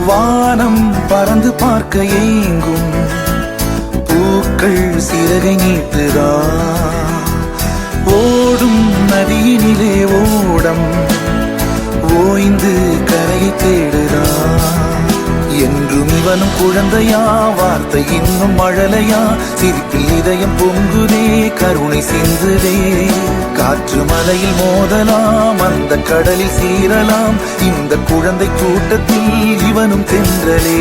வானம் பறந்து பார்க்க ஏங்கும் பூக்கள் சிறகை நீட்டுதா ஓடும் நதியினிலே ஓடம் ஓய்ந்து கரையை தேடுதா என்றும் இவனும் குழந்தையா வார்த்தை இன்னும் மழலையா சிரிப்பில் இதயம் பொங்குதே கருணை சிந்துதே காற்று மலையில் மோதலாம் அந்த கடலில் சீரலாம் இந்த குழந்தை கூட்டத்தில் இவனும் தென்றலே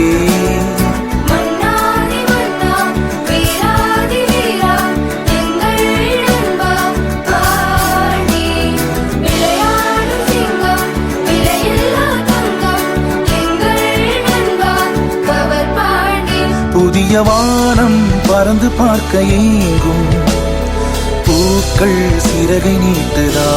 புதிய வானம் பறந்து பார்க்க ஏங்கும் பூக்கள் சிறகை நீட்டுதா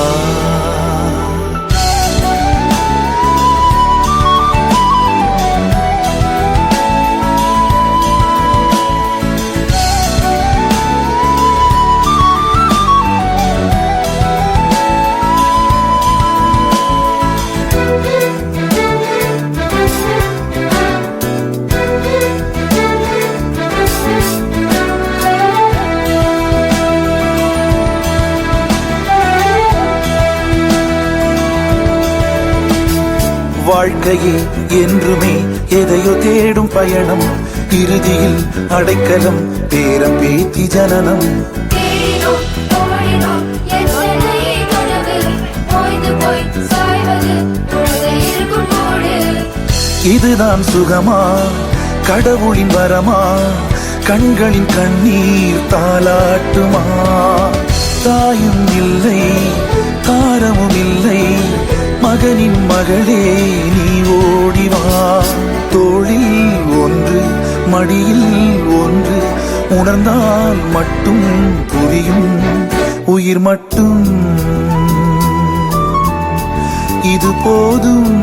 வாழ்க்கையே என்றுமே எதையோ தேடும் பயணம் இறுதியில் அடைக்கலம் பேரம் பேத்தி ஜனனம் இதுதான் சுகமா கடவுளின் வரமா கண்களின் கண்ணீர் தாலாட்டுமா தாயும் இல்லை தாரமும் இல்லை மகனின் மகளே நீ ஓடிவா தோளில் ஒன்று மடியில் ஒன்று உணர்ந்தால் மட்டும் புரியும் உயிர் மட்டும் இது போதும்